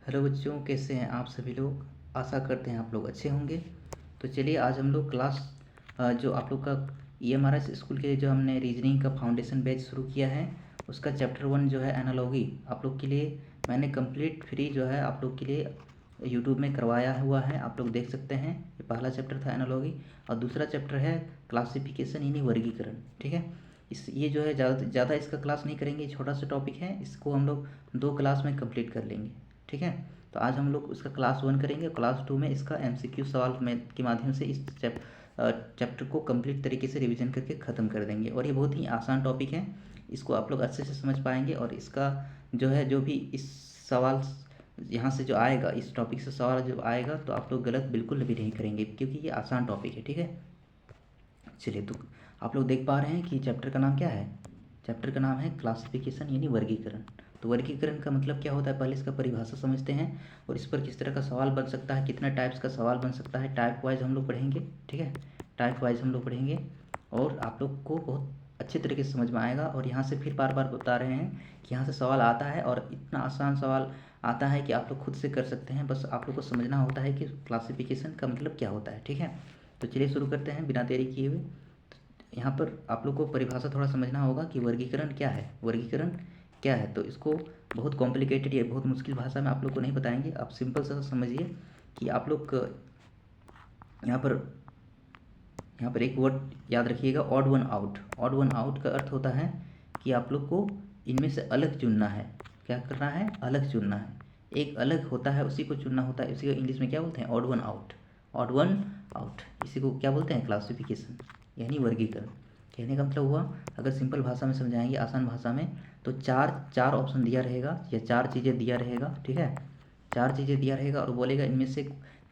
Hello बच्चों, कैसे हैं आप सभी लोग। आशा करते हैं आप लोग अच्छे होंगे। तो चलिए आज हम लोग क्लास जो आप लोग का EMRS स्कूल के जो हमने रीजनिंग का फाउंडेशन बैच शुरू किया है उसका चैप्टर 1 जो है एनालॉगी आप लोग के लिए मैंने कंप्लीट फ्री जो है आप लोग के लिए यूट्यूब में करवाया हुआ है। आप लोग देख सकते हैं। ये पहला चैप्टर था एनालॉगी और दूसरा चैप्टर है क्लासिफिकेशन यानी वर्गीकरण। ठीक है। ये जो है ज़्यादा इसका क्लास नहीं करेंगे, छोटा सा टॉपिक है, इसको हम लोग 2 क्लास में कंप्लीट कर लेंगे। ठीक है। तो आज हम लोग उसका क्लास 1 करेंगे, क्लास 2 में इसका MCQ सवाल में के माध्यम से इस चैप्टर को कंप्लीट तरीके से रिवीजन करके ख़त्म कर देंगे। और ये बहुत ही आसान टॉपिक है, इसको आप लोग अच्छे से समझ पाएंगे। और इसका जो है जो भी इस सवाल यहाँ से जो आएगा, इस टॉपिक से सवाल जो आएगा तो आप लोग गलत बिल्कुल भी नहीं करेंगे क्योंकि ये आसान टॉपिक है। ठीक है। चलिए, तो आप लोग देख पा रहे हैं कि चैप्टर का नाम क्या है। चैप्टर का नाम है क्लासिफिकेशन यानी वर्गीकरण। तो वर्गीकरण का मतलब क्या होता है, पहले इसका परिभाषा समझते हैं और इस पर किस तरह का सवाल बन सकता है, कितना टाइप्स का सवाल बन सकता है। टाइप वाइज हम लोग पढ़ेंगे। ठीक है। टाइप वाइज हम लोग पढ़ेंगे और आप लोग को बहुत अच्छे तरीके से समझ में आएगा। और यहाँ से फिर बार बार बता रहे हैं कि यहाँ से सवाल आता है और इतना आसान सवाल आता है कि आप लोग खुद से कर सकते हैं। बस आप लोग को समझना होता है कि क्लासिफिकेशन का मतलब क्या होता है। ठीक है। तो चलिए शुरू करते हैं बिना देरी किए हुए। यहाँ पर आप लोग को परिभाषा थोड़ा समझना होगा कि वर्गीकरण क्या है। वर्गीकरण क्या है तो इसको बहुत कॉम्प्लिकेटेड या बहुत मुश्किल भाषा में आप लोग को नहीं बताएंगे। आप सिंपल सा समझिए कि आप लोग यहाँ पर एक वर्ड याद रखिएगा, odd one out. Odd one out का अर्थ होता है कि आप लोग को इनमें से अलग चुनना है। क्या करना है? अलग चुनना है। एक अलग होता है उसी को चुनना होता है। इसी को इंग्लिश में क्या बोलते हैं? Odd one out. Odd one out इसी को क्या बोलते हैं? क्लासिफिकेशन यानी वर्गीकरण। कहने का मतलब हुआ, अगर सिंपल भाषा में समझाएंगे, आसान भाषा में, तो चार चार ऑप्शन दिया रहेगा या चार चीज़ें दिया रहेगा। ठीक है। चार चीज़ें दिया रहेगा और बोलेगा इनमें से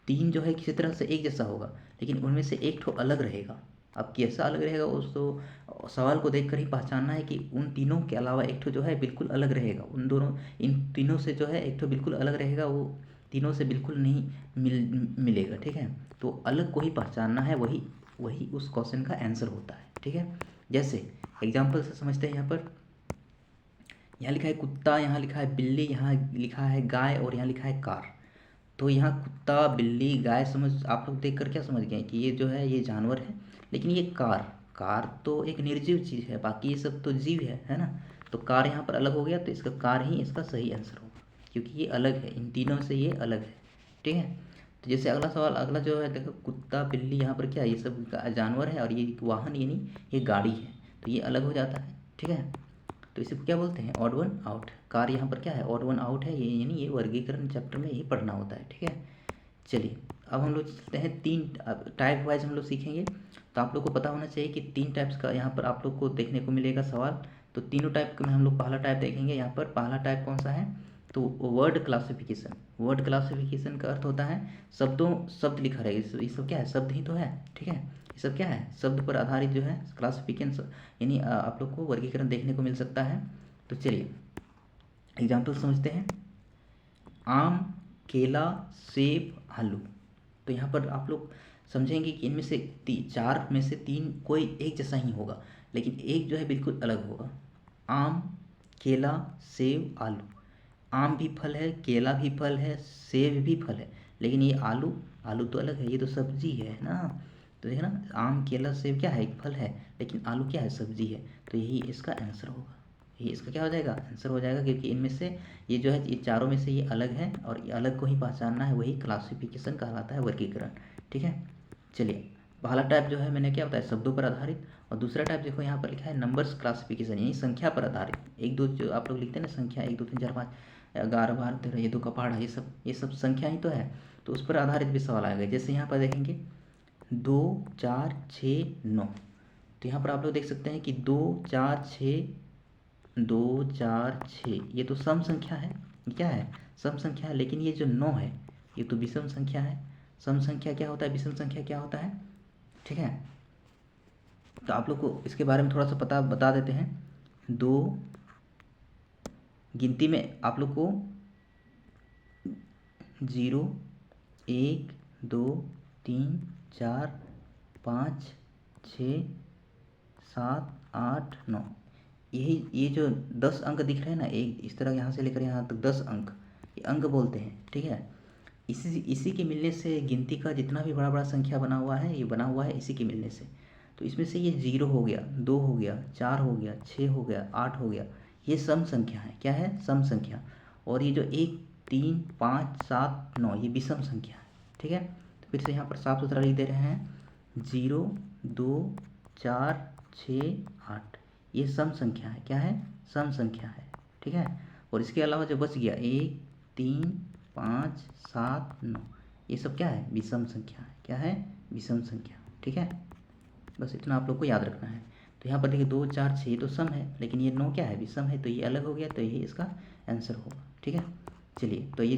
तीन जो है किसी तरह से एक जैसा होगा, लेकिन उनमें से एक ठो अलग रहेगा। अब कैसा अलग रहेगा उस तो सवाल को देखकर ही पहचानना है कि उन तीनों के अलावा एक ठो जो है बिल्कुल अलग रहेगा। उन दोनों इन तीनों से जो है एक ठो बिल्कुल अलग रहेगा, वो तीनों से बिल्कुल नहीं मिलेगा। ठीक है। तो अलग को ही पहचानना है, वही वही उस क्वेश्चन का आंसर होता है। ठीक है। जैसे एग्जाम्पल से समझते हैं। यहाँ लिखा है कुत्ता, यहाँ लिखा है बिल्ली, यहाँ लिखा है गाय और यहाँ लिखा है कार। तो यहाँ कुत्ता बिल्ली गाय समझ आप लोग देख कर क्या समझ गए कि ये जो है ये जानवर है। लेकिन ये कार, कार तो एक निर्जीव चीज़ है, बाकी ये सब तो जीव है ना। तो कार यहाँ पर अलग हो गया तो इसका कार ही इसका सही आंसर होगा क्योंकि ये अलग है, इन तीनों से ये अलग है। ठीक है। तो जैसे अगला सवाल, अगला जो है देखो, कुत्ता बिल्ली, यहाँ पर क्या है? ये सब जानवर है और ये वाहन यानी ये गाड़ी है। तो ये अलग हो जाता है। ठीक है। तो इसे क्या बोलते हैं? Odd one out. कार यहाँ पर क्या है? ऑड वन आउट है। ये यानी ये वर्गीकरण चैप्टर में यही पढ़ना होता है। ठीक है। चलिए, अब हम लोग चलते हैं तीन टाइप वाइज हम लोग सीखेंगे। तो आप लोग को पता होना चाहिए कि तीन टाइप्स का यहाँ पर आप लोग को देखने को मिलेगा सवाल। तो तीनों टाइप में हम लोग पहला टाइप देखेंगे। यहाँ पर पहला टाइप कौन सा है? तो वर्ड क्लासिफिकेशन। वर्ड क्लासिफिकेशन का अर्थ होता है शब्दों, शब्द लिखा रहेगा। ये सब क्या है? शब्द ही तो है। ठीक है। ये सब क्या है? शब्द पर आधारित जो है क्लासिफिकेशन यानी आप लोग को वर्गीकरण देखने को मिल सकता है। तो चलिए एग्जाम्पल समझते हैं। आम, केला, सेब, आलू। तो यहाँ पर आप लोग समझेंगे कि इनमें से चार में से तीन कोई एक जैसा ही होगा, लेकिन एक जो है बिल्कुल अलग होगा। आम, केला, सेब, आलू। आम भी फल है, केला भी फल है, सेब भी फल है, लेकिन ये आलू, आलू तो अलग है, ये तो सब्जी है ना। तो देखना, आम केला सेब क्या है? एक फल है, लेकिन आलू क्या है? सब्जी है। तो यही इसका आंसर होगा। ये इसका क्या हो जाएगा? आंसर हो जाएगा, क्योंकि इनमें से ये जो है ये चारों में से ये अलग है और ये अलग को ही पहचानना है, वही क्लासिफिकेशन कहलाता है, वर्गीकरण। ठीक है। चलिए, पहला टाइप जो है मैंने क्या बताया? शब्दों पर आधारित। और दूसरा टाइप देखो यहाँ पर लिखा है नंबर्स क्लासिफिकेशन यानी संख्या पर आधारित। एक दो जो आप लोग लिखते हैं ना संख्या, 1 2 3 4 5 11 12 13, ये 2 का पहाड़ा, ये सब संख्या ही तो है। तो उस पर आधारित भी सवाल आएगा। जैसे यहाँ पर देखेंगे 2 4 6 9। तो यहाँ पर आप लोग देख सकते हैं कि 2 4 6, 2 4 6 ये तो सम संख्या है। ये क्या है? सम संख्या है। लेकिन ये जो 9 है ये तो विषम संख्या है। सम संख्या क्या होता है? विषम संख्या क्या होता है? ठीक है। तो आप लोग को इसके बारे में थोड़ा सा पता बता देते हैं। दो गिनती में आप लोग को 0 1 2 3 4 5 6 7 8 9, यही ये जो 10 अंक दिख रहे हैं ना, एक इस तरह यहाँ से लेकर यहाँ तक 10 अंक, ये अंक बोलते हैं, ठीक है। इसी के मिलने से गिनती का जितना भी बड़ा बड़ा संख्या बना हुआ है, ये बना हुआ है इसी के मिलने से। तो इसमें से ये 0 हो गया, 2 हो गया, 4 हो गया, 6 हो गया, 8 हो गया, ये सम संख्या है। क्या है? सम संख्या। और ये जो 1, 3, 5, 7, 9 ये विषम संख्या है, ठीक है। तो फिर से यहाँ पर साफ सुथरा लिख दे रहे हैं 0, 2, 4, 6, 8 ये सम संख्या है। क्या है? सम संख्या है, ठीक है। और इसके अलावा जो बच गया 1, 3, 5, 7, 9 ये सब क्या है? विषम संख्या है। क्या है? विषम संख्या, ठीक है। बस इतना आप लोग को याद रखना है। तो यहाँ पर देखिए 2, 4, 6 तो सम है, लेकिन ये 9 क्या है? विषम है, तो ये अलग हो गया, तो ये इसका आंसर होगा, ठीक है। चलिए, तो ये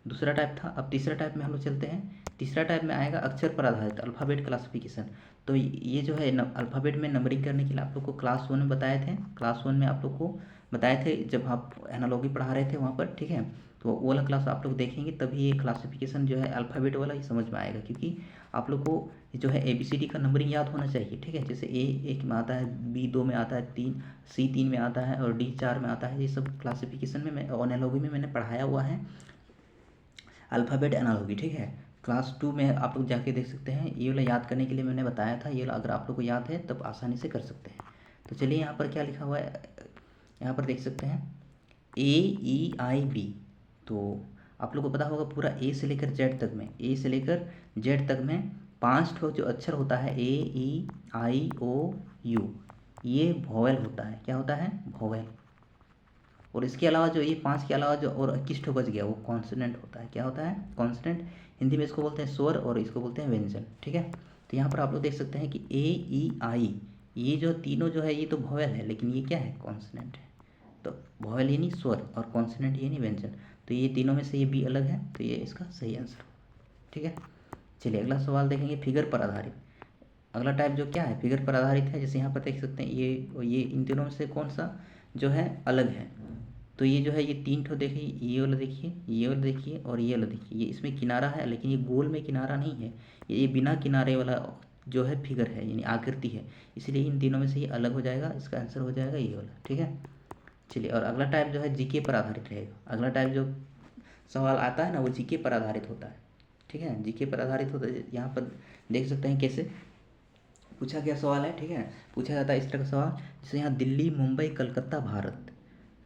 दूसरा टाइप था। अब तीसरा टाइप में हम लोग चलते हैं। तीसरा टाइप में आएगा अक्षर पर आधारित अल्फ़ाबेट क्लासिफिकेशन। तो ये जो है अल्फ़ाबेट में नंबरिंग करने के लिए आप लोग को क्लास 1 में बताए थे। क्लास 1 में आप लोग को बताए थे जब आप एनालॉजी पढ़ा रहे थे वहाँ पर, ठीक है। तो वो वाला क्लास आप लोग देखेंगे तभी ये क्लासिफिकेशन जो है अल्फ़ाबेट वाला ही समझ में आएगा, क्योंकि आप लोग को जो है ABCD का नंबरिंग याद होना चाहिए, ठीक है। जैसे A 1 में आता है, B 2 में आता है, C 3 में आता है और D 4 में आता है। ये सब क्लासिफिकेशन में एनालॉजी में मैंने पढ़ाया हुआ है, अल्फ़ाबेट एनालॉजी, ठीक है। क्लास 2 में आप लोग जाके देख सकते हैं। ये वाला याद करने के लिए मैंने बताया था, ये वाला अगर आप लोग को याद है तब आसानी से कर सकते हैं। तो चलिए यहाँ पर क्या लिखा हुआ है, यहाँ पर देख सकते हैं AEIB। तो आप लोग को पता होगा पूरा A से लेकर Z तक में, A से लेकर Z तक में 5 ठो जो अक्षर होता है AEIOU ये वोवेल होता है। क्या होता है? वोवेल। और इसके अलावा जो ये 5 के अलावा जो और 21 ठो बच गया वो कॉन्सोनेंट होता है। क्या होता है? कॉन्सोनेंट। हिंदी में इसको बोलते हैं स्वर और इसको बोलते हैं व्यंजन, ठीक है। तो यहाँ पर आप लोग देख सकते हैं कि AEI ये जो तीनों जो है ये तो वोवेल है, लेकिन ये क्या है? कॉन्सोनेंट है। तो वोवेल यानी स्वर और कॉन्सोनेंट यानी व्यंजन। तो ये तीनों में से ये बी अलग है, तो ये इसका सही आंसर होगा, ठीक है। चलिए अगला सवाल देखेंगे फिगर पर आधारित। अगला टाइप जो क्या है? फिगर पर आधारित है। जैसे यहाँ पर देख सकते हैं ये इन तीनों में से कौन सा जो है अलग है? तो ये जो है ये 3 ठो देखिए, ये वाला देखिए, ये वाला देखिए और ये वाला देखिए। ये इसमें किनारा है, लेकिन ये गोल में किनारा नहीं है, ये बिना किनारे वाला जो है फिगर है, यानी आकृति है। इसलिए इन तीनों में से ये अलग हो जाएगा, इसका आंसर हो जाएगा ये वाला, ठीक है। चलिए, और अगला टाइप जो है जीके पर आधारित रहेगा। अगला टाइप जो सवाल आता है ना वो जीके पर आधारित होता है, ठीक है। जीके पर आधारित होता है। यहाँ पर देख सकते हैं कैसे पूछा गया सवाल है, ठीक है। पूछा जाता है इस तरह का सवाल, जैसे यहाँ दिल्ली, मुंबई, कलकत्ता, भारत।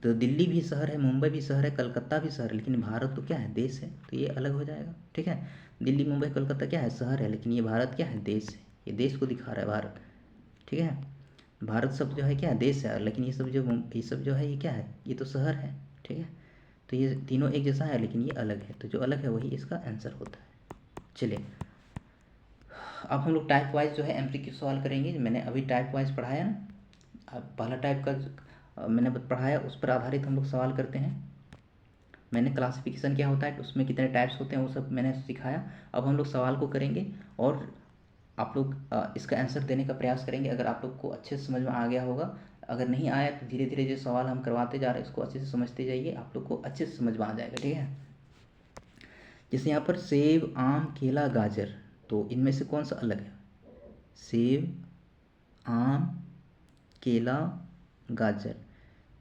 तो दिल्ली भी शहर है, मुंबई भी शहर है, कलकत्ता भी शहर है, लेकिन भारत तो क्या है? देश है, तो ये अलग हो जाएगा, ठीक है। दिल्ली, मुंबई, कलकत्ता क्या है? शहर है, लेकिन ये भारत क्या है? देश है। ये देश को दिखा रहा है भारत, ठीक है। भारत सब जो है क्या है? देश है, लेकिन ये सब जो है ये क्या है? ये तो शहर है, ठीक है। तो ये तीनों एक जैसा है, लेकिन ये अलग है, तो जो अलग है वही इसका आंसर होता है। चलिए, अब हम लोग टाइप वाइज जो है MCQ सवाल करेंगे। मैंने अभी टाइप वाइज पढ़ाया ना, अब पहला टाइप का मैंने पढ़ाया, उस पर आधारित हम लोग सवाल करते हैं। मैंने क्लासिफिकेशन क्या होता है, उसमें कितने टाइप्स होते हैं, वो सब मैंने सिखाया। अब हम लोग सवाल को करेंगे और आप लोग इसका आंसर देने का प्रयास करेंगे। अगर आप लोग को अच्छे से समझ में आ गया होगा, अगर नहीं आया तो धीरे धीरे जो सवाल हम करवाते जा रहे हैं उसको अच्छे से समझते जाइए, आप लोग को अच्छे से समझ में आ जाएगा, ठीक है। जैसे यहाँ पर सेब, आम, केला, गाजर, तो इनमें से कौन सा अलग है? सेब, आम, केला, गाजर।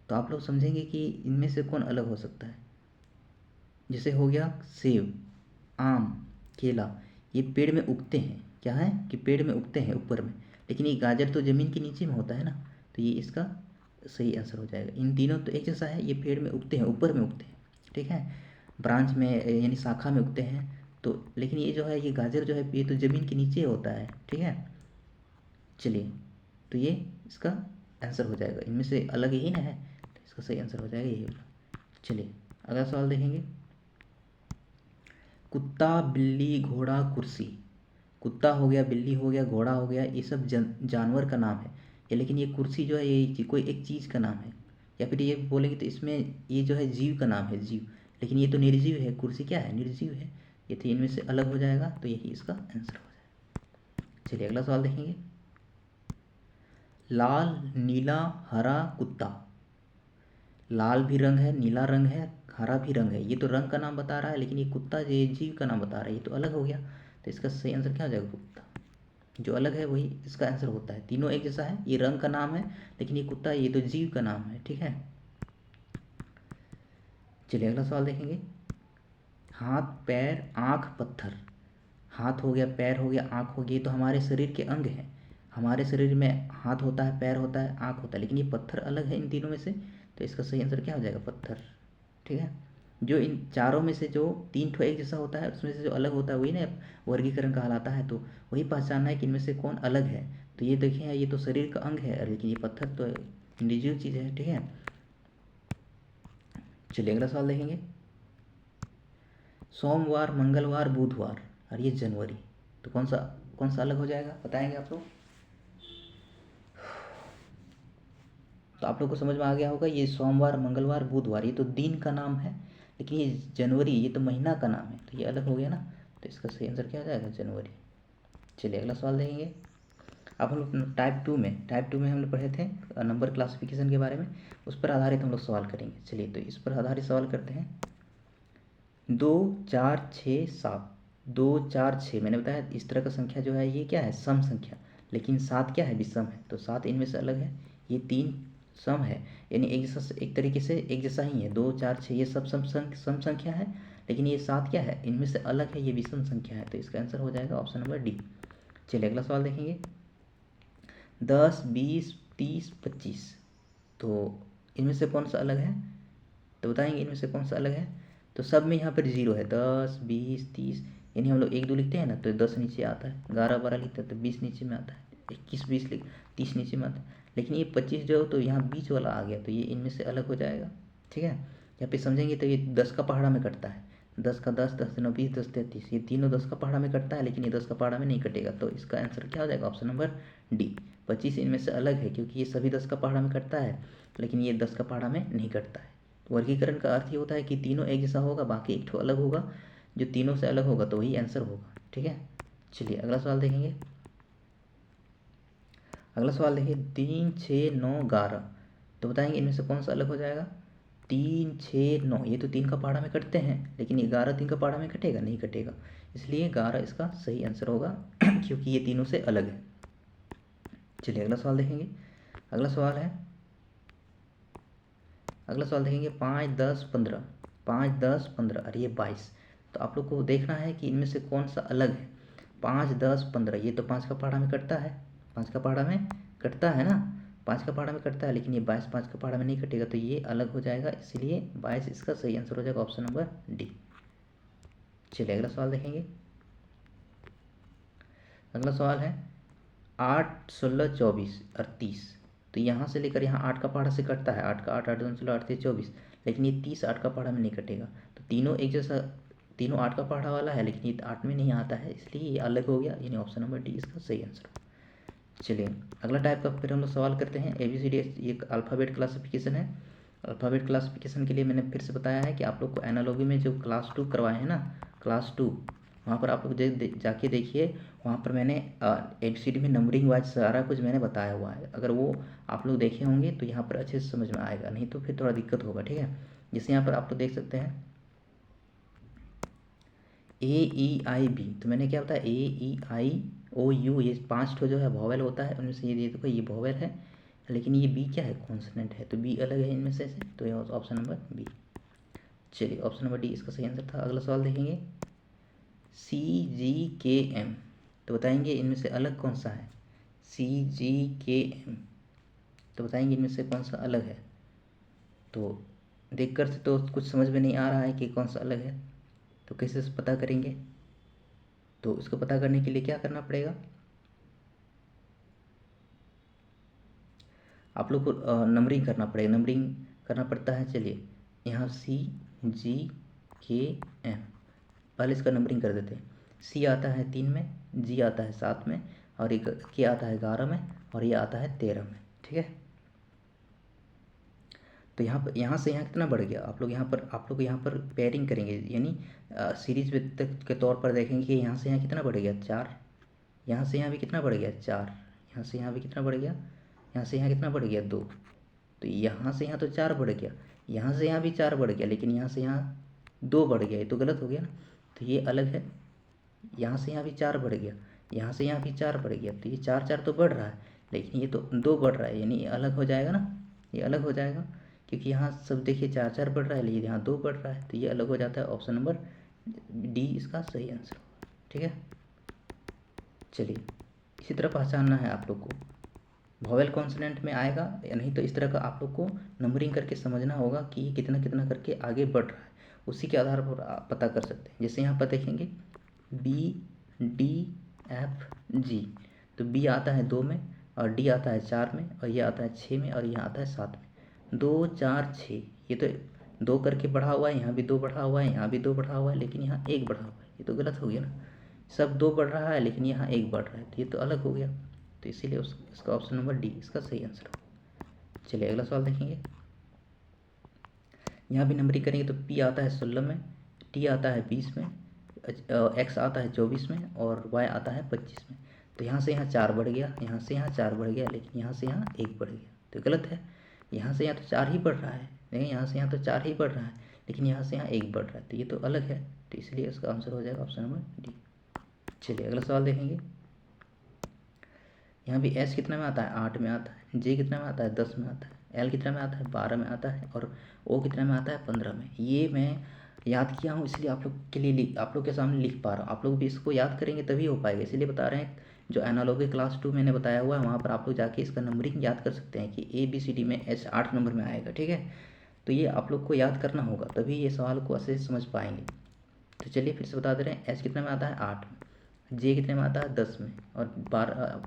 तो आप लोग समझेंगे कि इनमें से कौन अलग हो सकता है। जैसे हो गया सेब, आम, केला, ये पेड़ में उगते हैं। क्या है? कि पेड़ में उगते हैं ऊपर में, लेकिन ये गाजर तो ज़मीन के नीचे में होता है ना, तो ये इसका सही आंसर हो जाएगा। इन तीनों तो एक जैसा है, ये पेड़ में उगते हैं, ऊपर में उगते हैं, ठीक है, ब्रांच में यानी शाखा में उगते हैं। तो लेकिन ये जो है ये गाजर जो है ये तो ज़मीन के नीचे होता है, ठीक है। चलिए, तो ये इसका आंसर हो जाएगा, इनमें से अलग ही ना है, तो इसका सही आंसर हो जाएगा यही वाला। चलिए अगला सवाल देखेंगे। कुत्ता, बिल्ली, घोड़ा, कुर्सी। कुत्ता हो गया, बिल्ली हो गया, घोड़ा हो गया, ये सब जानवर का नाम है ये, लेकिन ये कुर्सी जो है ये कोई एक चीज़ का नाम है। या फिर ये बोलेंगे तो इसमें ये जो है जीव का नाम है, जीव, लेकिन ये तो निर्जीव है। कुर्सी क्या है? निर्जीव है। ये तो इनमें से अलग हो जाएगा, तो यही इसका आंसर हो जाएगा। चलिए अगला सवाल देखेंगे। लाल, नीला, हरा, कुत्ता। लाल भी रंग है, नीला रंग है, हरा भी रंग है। ये तो रंग का नाम बता रहा है, लेकिन ये कुत्ता ये जीव का नाम बता रहा है, ये तो अलग हो गया। तो इसका सही आंसर क्या हो जाएगा? कुत्ता। जो अलग है वही इसका आंसर होता है। तीनों एक जैसा है, ये रंग का नाम है, लेकिन ये कुत्ता ये तो जीव का नाम है, ठीक है। चलिए अगला सवाल देखेंगे। हाथ, पैर, आँख, पत्थर। हाथ हो गया, पैर हो गया, आँख हो गई, तो हमारे शरीर के अंग हैं। हमारे शरीर में हाथ होता है, पैर होता है, आँख होता है, लेकिन ये पत्थर अलग है इन तीनों में से, तो इसका सही आंसर क्या हो जाएगा? पत्थर। ठीक है। जो इन चारों में से जो तीन ठो एक जैसा होता है, उसमें से जो अलग होता है वही ना वर्गीकरण कहलाता है। तो वही पहचानना है कि इनमें से कौन अलग है। तो ये देखिए, ये तो शरीर का अंग है, लेकिन ये पत्थर तो इंडिविजुअल चीज़ है। ठीक है। चलिए अगला सवाल देखेंगे। सोमवार, मंगलवार, बुधवार और ये जनवरी, तो कौन सा अलग हो जाएगा, बताएंगे आप लोग? तो आप लोग को समझ में आ गया होगा, ये सोमवार, मंगलवार, बुधवार ये तो दिन का नाम है, लेकिन ये जनवरी ये तो महीना का नाम है, तो ये अलग हो गया ना। तो इसका सही आंसर क्या हो जाएगा? जनवरी। चलिए अगला सवाल देखेंगे। अब हम लोग टाइप टू में हम लोग पढ़े थे नंबर क्लासिफिकेशन के बारे में, उस पर आधारित हम लोग सवाल करेंगे। चलिए तो इस पर आधारित सवाल करते हैं। 2 4 6 7, 2 4 6 मैंने बताया इस तरह का संख्या जो है ये क्या है? सम संख्या। लेकिन 7 क्या है? विषम है। तो 7 इनमें से अलग है। ये 3 सम है, यानी एक जैसा, एक तरीके से एक जैसा ही है। 2 4 6 ये सब सम संख्या है, लेकिन ये 7 क्या है? इनमें से अलग है, ये विषम संख्या है। तो इसका आंसर हो जाएगा ऑप्शन नंबर डी। चलिए अगला सवाल देखेंगे। 10 20 30 25, तो इनमें से कौन सा अलग है? तो बताएंगे इनमें से कौन सा अलग है। तो सब में यहाँ पर जीरो है। 10 20 30, यानी हम लोग 1 2 लिखते हैं ना, तो 10 नीचे आता है। 11 12 लिखते हैं तो 20 नीचे में आता है। 21 20 लिख 30 नीचे में आता है। लेकिन ये 25 जो, तो यहाँ बीच वाला आ गया, तो ये इनमें से अलग हो जाएगा। ठीक है। यहाँ पे समझेंगे तो ये 10 का पहाड़ा में कटता है। 10 का 10, 10 9 20, 10 33, ये तीनों 10 का पहाड़ा में कटता है, लेकिन ये 10 का पहाड़ा में नहीं कटेगा। तो इसका आंसर क्या हो जाएगा? Option number D. 25 इनमें से अलग है, क्योंकि ये सभी 10 का पहाड़ा में कटता है, लेकिन ये 10 का पहाड़ा में नहीं कटता है। वर्गीकरण का अर्थ ये होता है कि तीनों एक जैसा होगा, बाकी एक ठो अलग होगा। जो तीनों से अलग होगा तो वही आंसर होगा। ठीक है। चलिए अगला सवाल देखेंगे। अगला सवाल देखिए। 3 6 9 11, तो बताएंगे इनमें से कौन सा अलग हो जाएगा? 3 6 9, ये तो 3 का पहाड़ा में कटते हैं, लेकिन 11 3 का पहाड़ा में कटेगा? नहीं कटेगा। इसलिए 11 इसका सही आंसर होगा क्योंकि ये तीनों से अलग है। चलिए अगला सवाल देखेंगे। अगला सवाल है, अगला सवाल देखेंगे। 5 10 15, 5 10 15 और ये 22, तो आप लोग को देखना है कि इनमें से कौन सा अलग है। 5 10 15, ये तो 5 का पहाड़ा में कटता है, 5 का पहाड़ा में कटता है ना, 5 का पहाड़ा में कटता है, लेकिन ये 22 5 का पहाड़ा में नहीं कटेगा, तो ये अलग हो जाएगा। इसलिए 22 इसका सही आंसर हो जाएगा, ऑप्शन नंबर डी। चलिए अगला सवाल देखेंगे। अगला सवाल है 8 16 24 और 30, तो यहाँ से लेकर यहाँ 8 का पहाड़ा से कटता है। 8 का 8 8 2 16 8 3 24, लेकिन ये 30 8 का पहाड़ा में नहीं कटेगा। तो तीनों एक जैसा, तीनों 8 का पहाड़ा वाला है, लेकिन ये 8 में नहीं आता है, इसलिए ये अलग हो गया, यानी ऑप्शन नंबर डी इसका सही आंसर। चलिए अगला टाइप का फिर हम लोग सवाल करते हैं। ABCD ये अल्फ़ाबेट क्लासिफिकेशन है। अल्फ़ाबेट क्लासिफिकेशन के लिए मैंने फिर से बताया है कि आप लोग को एनालॉजी में जो क्लास 2 करवाए हैं ना, क्लास 2, वहाँ पर आप लोग जाके देखिए, वहाँ पर मैंने ABCD में नंबरिंग वाइज सारा कुछ मैंने बताया हुआ है। अगर वो आप लोग देखे होंगे तो यहाँ पर अच्छे से समझ में आएगा, नहीं तो फिर थोड़ा दिक्कत होगा। ठीक है। जैसे यहाँ पर आप लोग देख सकते हैं AEIB, तो मैंने क्या बताया? AEIOU, ये 5 ठो जो है वॉवेल होता है, उनमें से ये देखो ये वॉवेल है, लेकिन ये बी क्या है? कॉन्सोनेंट है, तो बी अलग है इनमें से, तो ये ऑप्शन नंबर बी। चलिए ऑप्शन नंबर डी इसका सही आंसर था। अगला सवाल देखेंगे। CGKM, तो बताएंगे इनमें से अलग कौन सा है? CGKM, तो बताएंगे इनमें से कौन सा अलग है? तो देखकर से तो कुछ समझ में नहीं आ रहा है कि कौन सा अलग है, तो कैसे पता करेंगे? तो इसको पता करने के लिए क्या करना पड़ेगा? आप लोग को नंबरिंग करना पड़ेगा, नंबरिंग करना पड़ता है। चलिए यहाँ CGKM, पहले इसका नंबरिंग कर देते हैं। C आता है 3 में, G आता है 7 में, और एक K आता है 11 में, और ये आता है 13 में। ठीक है। तो यहाँ से यहाँ कितना बढ़ गया? आप लोग यहाँ पर पेयरिंग करेंगे, यानी सीरीज के तौर पर देखेंगे कि यहाँ से यहाँ कितना बढ़ गया? 4। यहाँ से यहाँ भी कितना बढ़ गया? 4। यहाँ से यहाँ भी कितना बढ़ गया? यहाँ से यहाँ कितना बढ़ गया? 2। तो यहाँ से यहाँ तो 4 बढ़ गया, यहाँ से यहाँ भी 4 बढ़ गया, लेकिन यहाँ से यहाँ 2 बढ़ गया, ये तो गलत हो गया ना। तो ये अलग है। यहाँ से यहाँ भी 4 बढ़ गया, यहाँ से यहाँ भी 4 बढ़ गया, तो ये 4 4 तो बढ़ रहा है, लेकिन ये तो 2 बढ़ रहा है, यानी ये अलग हो जाएगा ना, ये अलग हो जाएगा, क्योंकि यहाँ सब देखिए 4 4 बढ़ रहा है, लेकिन यहाँ 2 बढ़ रहा है, तो ये अलग हो जाता है। ऑप्शन नंबर डी इसका सही आंसर होगा। ठीक है, चलिए इसी तरह पहचानना है आप लोग को, वॉवेल कॉन्सोनेंट में आएगा या नहीं, तो इस तरह का आप लोग को नंबरिंग करके समझना होगा कि ये कितना कितना करके आगे बढ़ रहा है, उसी के आधार पर आप पता कर सकते हैं। जैसे यहाँ पर देखेंगे बी डी एफ जी, तो बी आता है 2 में और डी आता है 4 में और ये आता है 6 में और यह आता है 7 में। 2 4 6, ये तो 2 करके बढ़ा हुआ है, यहाँ भी 2 बढ़ा हुआ है, यहाँ भी 2 बढ़ा हुआ है, लेकिन यहाँ 1 बढ़ा हुआ है, ये तो गलत हो गया ना। सब 2 बढ़ रहा है लेकिन यहाँ 1 बढ़ रहा है, तो ये तो अलग हो गया, तो इसीलिए इसका ऑप्शन नंबर डी इसका सही आंसर होगा। चलिए अगला सवाल देखेंगे। यहाँ भी नंबरिंग करेंगे तो पी आता है 16 में, टी आता है 20 में, एक्स आता है 24 में और वाई आता है 25 में। तो यहाँ से यहाँ 4 बढ़ गया, यहाँ से यहाँ 4 बढ़ गया, लेकिन यहाँ से यहाँ 1 बढ़ गया, तो गलत है। यहाँ से यहाँ तो 4 ही बढ़ रहा है, नहीं यहाँ से यहाँ तो 4 ही बढ़ रहा है, लेकिन यहाँ से यहाँ 1 बढ़ रहा है, तो ये तो अलग है, तो इसलिए इसका आंसर हो जाएगा ऑप्शन नंबर डी। चलिए अगला सवाल देखेंगे। यहाँ भी एस कितना में आता है, 8 में आता है, जे कितना में आता है, 10 में आता है, एल कितना में आता है, 12 में आता है और ओ कितना में आता है, 15 में। ये मैं याद किया हूँ इसलिए आप लोग के लिए आप लोग के सामने लिख पा रहा हूँ। आप लोग भी इसको याद करेंगे तभी हो पाएगा, इसलिए बता रहे हैं। जो एनालॉजी क्लास 2 मैंने बताया हुआ है वहाँ पर आप लोग जाके इसका नंबरिंग याद कर सकते हैं कि ABCD में एच 8 नंबर में आएगा। ठीक है, तो ये आप लोग को याद करना होगा, तभी ये सवाल को अच्छे से समझ पाएंगे। तो चलिए फिर से बता दे रहे हैं, एच कितना में आता है, 8 में, जे कितने में आता है, 10 में और 12,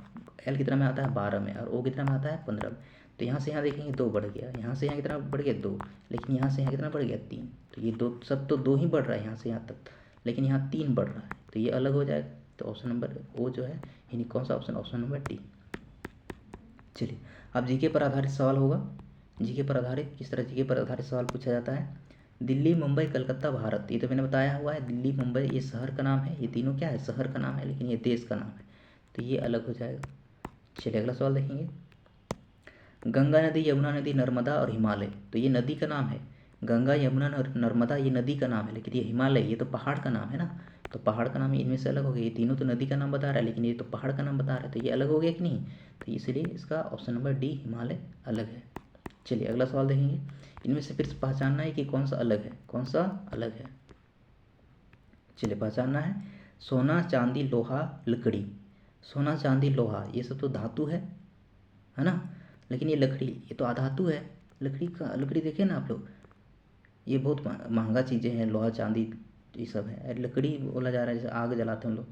एल कितना में आता है, 12 में और ओ कितना में आता है, 15 में। तो यहाँ से यहाँ देखेंगे 2 बढ़ गया, यहाँ से यहाँ कितना बढ़ गया, 2, लेकिन यहाँ से यहाँ कितना बढ़ गया, 3। तो ये 2 सब तो 2 ही बढ़ रहा है यहाँ से यहाँ तक, लेकिन यहाँ 3 बढ़ रहा है, तो ये अलग हो जाएगा। तो ऑप्शन नंबर ओ जो है, यानी कौन सा ऑप्शन, ऑप्शन नंबर डी। चलिए अब जीके पर आधारित सवाल होगा। जीके पर आधारित, किस तरह जीके पर आधारित सवाल पूछा जाता है। दिल्ली, मुंबई, कलकत्ता, भारत, ये तो मैंने बताया हुआ है। दिल्ली, मुंबई ये शहर का नाम है, ये तीनों क्या है, शहर का नाम है, लेकिन ये देश का नाम है, तो ये अलग हो जाएगा। चलिए अगला सवाल देखेंगे। गंगा नदी, यमुना नदी, नर्मदा और हिमालय, तो ये नदी का नाम है। गंगा, यमुना और नर्मदा ये नदी का नाम है, लेकिन ये हिमालय ये तो पहाड़ का नाम है ना, तो पहाड़ का नाम इनमें से अलग हो गया। ये तीनों तो नदी का नाम बता रहा है, लेकिन ये तो पहाड़ का नाम बता रहा है, तो ये अलग हो गया कि नहीं। तो इसलिए इसका ऑप्शन नंबर डी हिमालय अलग है। चलिए अगला सवाल देखेंगे। इनमें से फिर से पहचानना है कि कौन सा अलग है, कौन सा अलग है। चलिए पहचानना है। सोना, चांदी, लोहा, लकड़ी। सोना, चांदी, लोहा ये सब तो धातु है ना, लेकिन ये लकड़ी ये तो अधातु है। लकड़ी का, लकड़ी देखे ना आप लोग, ये बहुत महंगा चीज़ें हैं, लोहा चांदी ये सब है। लकड़ी बोला जा रहा है जैसे आग जलाते हैं हम लोग,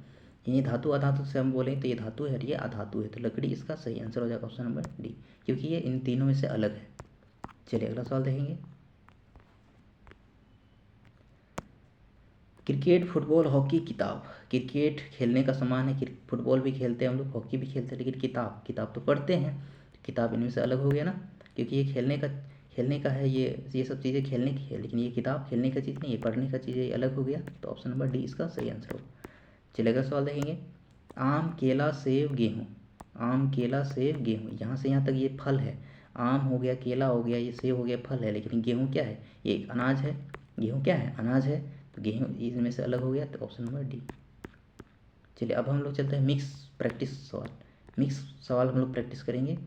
ये धातु अधातु से हम बोलें तो ये धातु है और ये अधातु है, तो लकड़ी इसका सही आंसर हो जाएगा ऑप्शन नंबर डी, क्योंकि ये इन तीनों में से अलग है। चलिए अगला सवाल देखेंगे। क्रिकेट, फुटबॉल, हॉकी, किताब। क्रिकेट खेलने का सामान है, फुटबॉल भी खेलते हैं हम लोग, हॉकी भी खेलते हैं, लेकिन किताब, किताब तो पढ़ते हैं, किताब इनमें से अलग हो गया ना, क्योंकि ये खेलने का है, ये सब चीज़ें खेलने की है, लेकिन ये किताब खेलने का चीज़ नहीं, ये पढ़ने का चीज़ है, ये अलग हो गया, तो ऑप्शन नंबर डी इसका सही आंसर होगा। चलिए अगला सवाल देखेंगे। आम, केला, सेब, गेहूँ। आम, केला, सेब, गेहूँ, यहाँ से यहाँ तक ये फल है। आम हो गया, केला हो गया, ये सेब हो गया, फल है, लेकिन गेहूँ क्या है, ये एक अनाज है। गेहूँ क्या है, अनाज है, तो गेहूँ इसमें से अलग हो गया, तो ऑप्शन नंबर डी। चलिए अब हम लोग चलते हैं मिक्स प्रैक्टिस सवाल। मिक्स सवाल हम लोग प्रैक्टिस करेंगे।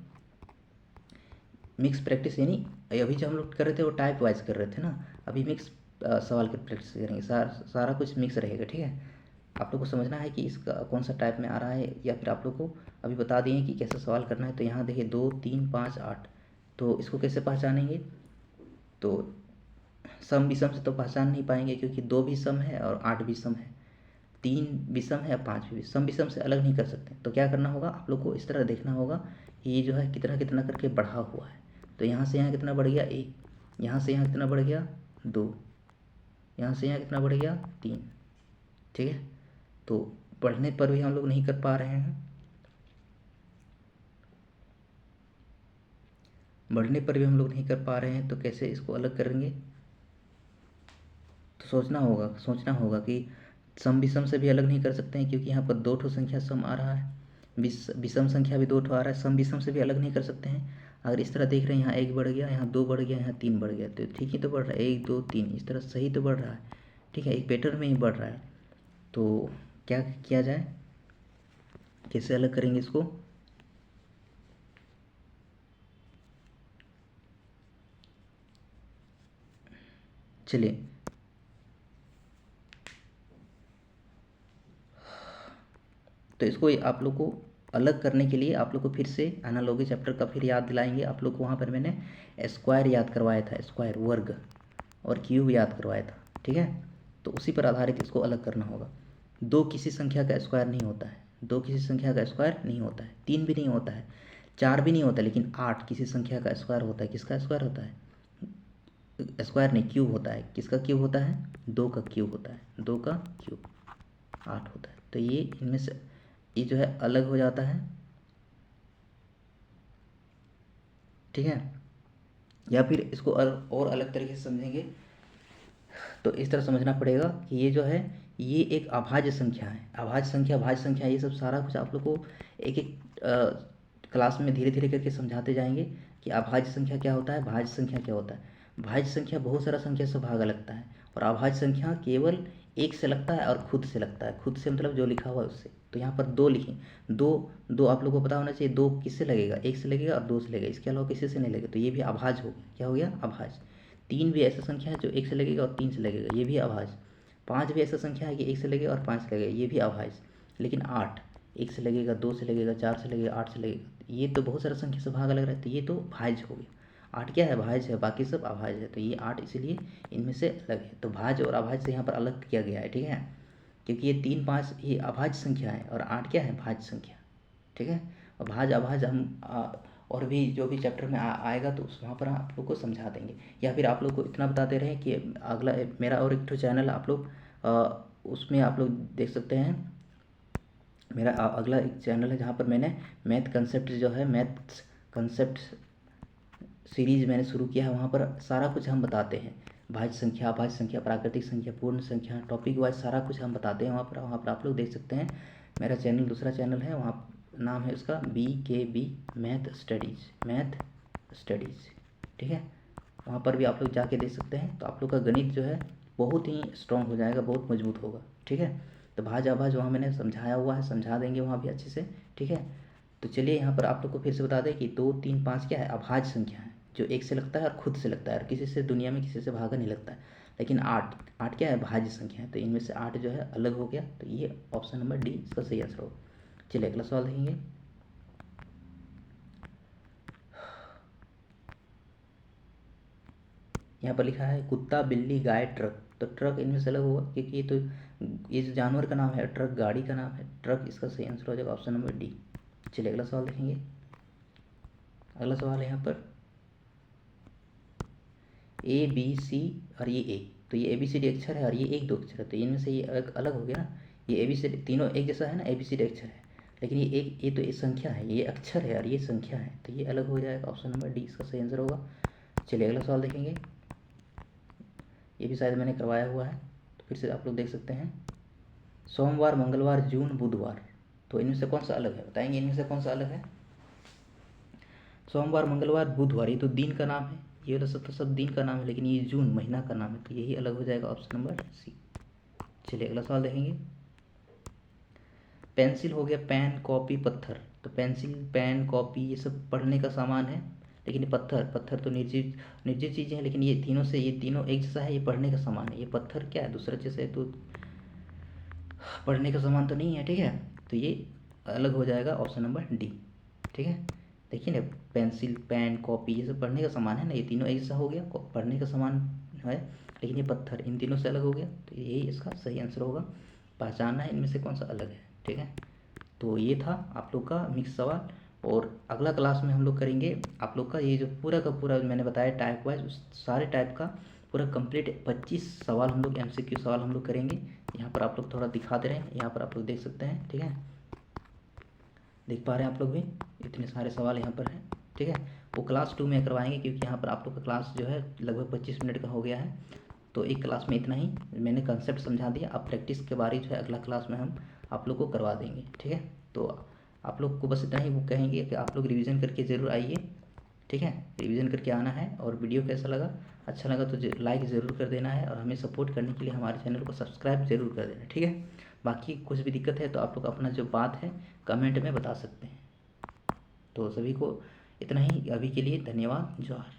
मिक्स प्रैक्टिस यानी अभी जो हम लोग कर रहे थे वो टाइप वाइज कर रहे थे ना, अभी मिक्स सवाल की प्रैक्टिस करेंगे। सारा कुछ मिक्स रहेगा। ठीक है, आप लोग को समझना है कि इसका कौन सा टाइप में आ रहा है, या फिर आप लोग को अभी बता दिए कि कैसे सवाल करना है। तो यहाँ देखिए 2 3 5 8, तो इसको कैसे पहचानेंगे, तो सम विषम से तो पहचान नहीं पाएंगे, क्योंकि 2 भी सम है और 8 भी सम है, 3 विषम है, 5 भी सम विषम से अलग नहीं कर सकते। तो क्या करना होगा, आप लोग को इस तरह देखना होगा कि ये जो है कितना कितना करके बढ़ा हुआ है। तो यहाँ से यहाँ कितना बढ़ गया, 1, यहाँ से यहाँ कितना बढ़ गया, 2, यहाँ से यहाँ कितना बढ़ गया, 3। ठीक है, तो बढ़ने पर भी हम लोग नहीं कर पा रहे हैं, बढ़ने पर भी हम लोग नहीं कर पा रहे हैं, तो कैसे इसको अलग करेंगे। तो सोचना होगा कि सम विषम से भी अलग नहीं कर सकते हैं, क्योंकि यहाँ पर 2 ठो संख्या सम आ रहा है, विषम संख्या भी 2 ठो आ रहा है, सम विषम से भी अलग नहीं कर सकते हैं। अगर इस तरह देख रहे हैं, यहाँ 1 बढ़ गया, यहाँ 2 बढ़ गया, यहाँ 3 बढ़ गया, तो ठीक ही तो बढ़ रहा है, 1 2 3 इस तरह सही तो बढ़ रहा है। ठीक है, एक पैटर्न में ही बढ़ रहा है। तो क्या किया जाए, कैसे अलग करेंगे इसको। चलिए तो इसको आप लोग को अलग करने के लिए आप लोग को फिर से एनालॉजी चैप्टर का फिर याद दिलाएंगे। आप लोग को वहाँ पर मैंने स्क्वायर याद करवाया था, स्क्वायर वर्ग, और क्यूब याद करवाया था, ठीक है। तो उसी पर आधारित इसको अलग करना होगा। 2 किसी संख्या का स्क्वायर नहीं होता है, 2 किसी संख्या का स्क्वायर नहीं होता है, 3 भी नहीं होता है, 4 भी नहीं होता, लेकिन 8 किसी संख्या का स्क्वायर होता है। किसका स्क्वायर होता है? स्क्वायर नहीं, क्यूब होता है। किसका क्यूब होता है? 2 का क्यूब होता है, 2 का क्यूब 8 होता है। तो ये इनमें से ये जो है अलग हो जाता है, ठीक है। या फिर इसको और अलग तरीके से समझेंगे तो इस तरह समझना पड़ेगा कि ये जो है ये एक अभाज्य संख्या है। अभाज्य संख्या, भाज्य संख्या, ये सब सारा कुछ आप लोग को एक एक क्लास में धीरे धीरे करके समझाते जाएंगे कि अभाज्य संख्या क्या होता है, भाज्य संख्या क्या होता है। भाज्य संख्या बहुत सारा संख्या से भागा लगता है, और अभाज्य संख्या केवल एक से लगता है और खुद से लगता है। खुद से मतलब जो लिखा हुआ है उससे। तो यहाँ पर 2 लिखें, दो आप लोगों को पता होना चाहिए 2 किससे लगेगा, 1 से लगेगा और 2 से लगेगा, इसके अलावा किसी से नहीं लगेगा। तो ये भी अभाज्य हो गया। क्या हो गया? अभाज्य। 3 भी ऐसा संख्या है जो 1 से लगेगा और 3 से लगेगा, ये भी अभाज्य। 5 भी ऐसा संख्या है कि 1 से लगेगा और 5 से लगेगा, ये भी अभाज्य। लेकिन 8 1 से लगेगा, 2 से लगेगा, 4 से लगेगा, 8 से लगेगा, ये तो बहुत सारा संख्या से भाग अलग रहा है, तो ये तो भाज्य हो गया। 8 क्या है? भाज्य है, बाकी सब अभाज्य है। तो ये 8 इसीलिए इनमें से अलग है। तो भाज्य और अभाज्य से यहाँ पर अलग किया गया है, ठीक है। क्योंकि ये 3 5 ये अभाज्य संख्या है और 8 क्या है? भाज्य संख्या, ठीक है। और भाज्य अभाज्य हम और भी जो भी चैप्टर में आएगा तो उस वहाँ पर आप लोग को समझा देंगे। या फिर आप लोग को इतना बताते रहें कि अगला मेरा और एक तो चैनल आप लोग उसमें आप लोग देख सकते हैं। मेरा अगला एक चैनल है जहाँ पर मैंने मैथ कंसेप्ट जो है, मैथ कंसेप्ट सीरीज मैंने शुरू किया है। वहाँ पर सारा कुछ हम बताते हैं, भाज्य संख्या, अभाज्य संख्या, प्राकृतिक संख्या, पूर्ण संख्या, टॉपिक वाइज सारा कुछ हम बताते हैं वहाँ पर आप लोग देख सकते हैं। मेरा चैनल दूसरा चैनल है, वहाँ नाम है उसका BKB मैथ स्टडीज़, ठीक है। वहाँ पर भी आप लोग जाके देख सकते हैं। तो आप लोग का गणित जो है बहुत ही स्ट्रॉन्ग हो जाएगा, बहुत मजबूत होगा, ठीक है। तो भाज्य अभाज्य वहाँ मैंने समझाया हुआ है, समझा देंगे वहाँ भी अच्छे से, ठीक है। तो चलिए यहाँ पर आप लोग को फिर से बता दें कि 2 3 5 क्या है? अभाज्य संख्या है, जो 1 से लगता है और खुद से लगता है, और किसी से दुनिया में किसी से भागा नहीं लगता है। लेकिन 8 क्या है? भाज्य संख्या है। तो इनमें से 8 जो है अलग हो गया। तो ये ऑप्शन नंबर डी इसका सही आंसर होगा। चलिए अगला सवाल देखेंगे। यहाँ पर लिखा है कुत्ता, बिल्ली, गाय, ट्रक। तो ट्रक इनमें से अलग होगा क्योंकि ये जो जानवर का नाम है, ट्रक गाड़ी का नाम है, ट्रक इसका सही आंसर हो जाएगा ऑप्शन नंबर डी। चलिए अगला सवाल देखेंगे। अगला सवाल है यहाँ पर ABC और ये A। तो ये ABCD अक्षर है और ये 1 2 अक्षर है। तो इनमें से ये अलग हो गया ना। ये ABCD तीनों एक जैसा है ना, ABCD अक्षर है, लेकिन ये तो ये संख्या है, ये अक्षर है और ये संख्या है। तो ये अलग हो जाएगा, ऑप्शन नंबर डी इसका सही आंसर होगा। चलिए अगला सवाल देखेंगे। ये भी शायद मैंने करवाया हुआ है, तो फिर से आप लोग देख सकते हैं। सोमवार, मंगलवार, जून, बुधवार। तो इनमें से कौन सा अलग है? बताएंगे इनमें से कौन सा अलग है? सोमवार, मंगलवार, बुधवार, ये तो दिन का नाम है, ये तो सब दिन का नाम है, लेकिन ये जून महीना का नाम है। तो यही अलग हो जाएगा, ऑप्शन नंबर सी। चलिए अगला सवाल देखेंगे। पेंसिल हो गया, पेन, कॉपी, पत्थर। तो पेंसिल, पेन, कॉपी ये सब पढ़ने का सामान है, लेकिन ये पत्थर तो निर्जीव चीज़ें हैं। लेकिन ये तीनों एक जैसा है, ये पढ़ने का सामान है। ये पत्थर क्या है? दूसरा चीज़ है, तो पढ़ने का सामान तो नहीं है, ठीक है। तो ये अलग हो जाएगा, ऑप्शन नंबर डी, ठीक है। देखिए ना, पेंसिल, पेन, कॉपी ये सब पढ़ने का सामान है ना, ये तीनों एक जैसा हो गया, पढ़ने का सामान है। लेकिन ये पत्थर इन तीनों से अलग हो गया। तो यही इसका सही आंसर होगा। पहचानना है इनमें से कौन सा अलग है, ठीक है। तो ये था आप लोग का मिक्स सवाल। और अगला क्लास में हम लोग करेंगे आप लोग का ये जो पूरा का पूरा मैंने बताया टाइप वाइज, उस सारे टाइप का पूरा कंप्लीट 25 सवाल हम लोग MCQ सवाल हम लोग करेंगे। यहाँ पर आप लोग थोड़ा दिखा दे रहे हैं, यहाँ पर आप लोग देख सकते हैं, ठीक है। देख पा रहे हैं आप लोग भी, इतने सारे सवाल यहाँ पर हैं, ठीक है। वो क्लास 2 में करवाएंगे, क्योंकि यहाँ पर आप लोग का क्लास जो है लगभग 25 मिनट का हो गया है। तो एक क्लास में इतना ही मैंने कंसेप्ट समझा दिया। अब प्रैक्टिस के बारे जो है अगला क्लास में हम आप लोग को करवा देंगे, ठीक है। तो आप लोग को बस इतना ही वो कहेंगे कि आप लोग रिवीजन करके ज़रूर आइए, ठीक है। रिवीजन करके आना है। और वीडियो कैसा लगा, अच्छा लगा तो लाइक ज़रूर कर देना है, और हमें सपोर्ट करने के लिए हमारे चैनल को सब्सक्राइब ज़रूर कर देना, ठीक है। बाकी कुछ भी दिक्कत है तो आप लोग अपना जो बात है कमेंट में बता सकते हैं। तो सभी को इतना ही अभी के लिए, धन्यवाद, जोहार।